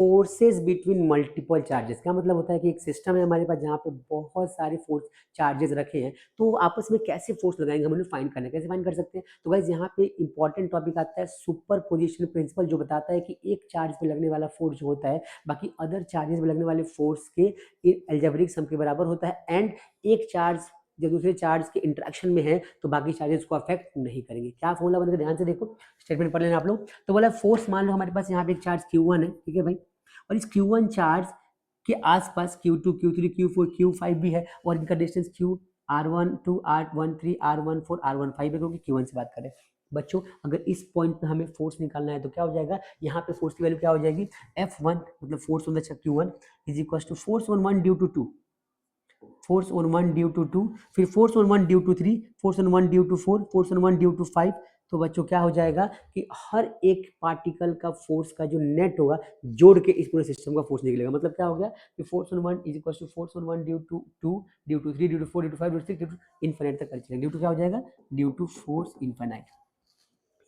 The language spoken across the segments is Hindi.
Forces between multiple charges. क्या मतलब होता है कि एक सिस्टम है हमारे पास जहाँ पे बहुत सारे फोर्स चार्जेस रखे हैं, तो आपस में कैसे फोर्स लगाएंगे हम उन्हें फाइंड करना है। कैसे फाइंड कर सकते हैं? तो गाइस यहाँ पे इंपॉर्टेंट टॉपिक आता है सुपर पोजिशन प्रिंसिपल, जो बताता है कि एक चार्ज पे लगने वाला फोर्स जो होता है बाकी अदर चार्जेस पे लगने वाले फोर्स के एल्जेब्रिक सम के बराबर होता है। एंड एक चार्ज जब दूसरे चार्ज के इंटरेक्शन में है तो बाकी चार्जेस को अफेक्ट नहीं करेंगे। क्या फॉर्मूला बनेगा, ध्यान से देखो, स्टेटमेंट पढ़ लेना आप लोग। तो बोला फोर्स, मान लो हमारे पास यहाँ पे एक चार्ज Q1 है, ठीक है भाई, और इस Q1 चार्ज के आसपास Q2, Q3, Q4, Q5 भी है, और इनका distance Q R12, R13, R14, R15 है, क्योंकि Q1 से बात करें। बच्चों अगर इस पॉइंट पे हमें फोर्स निकालना है तो क्या हो जाएगा, यहाँ पे फोर्स की वैल्यू क्या हो जाएगी, F1 मतलब force on the Q1 is equal to force on 1 due to 2, force on 1 due to 2, फिर force on 1 due to 3, force on 1 due to 4, force on 1 due to 5। तो बच्चों क्या हो जाएगा कि हर एक पार्टिकल का फोर्स का जो नेट होगा जोड़ के इस पूरे सिस्टम का फोर्स निकलेगा। मतलब क्या हो गया कि force on 1 is equal to force on 1 due to 2, due to 3, due to 4, due to 5, due to 6, due to infinite तक चलेगा। ड्यू टू क्या हो जाएगा, ड्यू टू फोर्स इनफिनिट।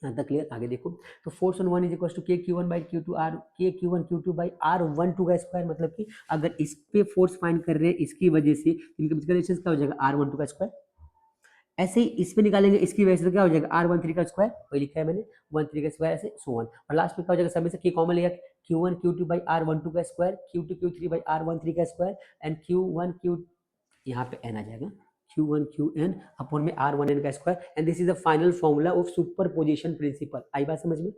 यहाँ तक क्लियर? आगे देखो, तो force on 1 is equal to K Q1 by Q2 R, K Q1 Q2 by R12 का स्क्वायर। मतलब कि अगर इस पे फोर्स फाइंड कर रहे हैं इसकी वजह से, इनके बीच का डिस्टेंस क्या हो जाएगा, R12 का स्क्वायर। ऐसे ही इस पे निकालेंगे इसकी वजह से, तो क्या हो जाएगा, R13 का स्क्वायर, वही लिखा है मैंने, 13 का स्क्वायर, ऐसे सो ऑन। और लास्ट में क्या हो जाएगा, सब में से K कॉमन लिया, Q1 Q2 बाई R12 का square, Q2 Q3 by R13 का स्क्वायर, एंड Q1 Q, यहाँ पे n आ जाएगा, Q1 Qn अपॉन में R1n का square. And this is the final formula of superposition principle. आई बात समझ में?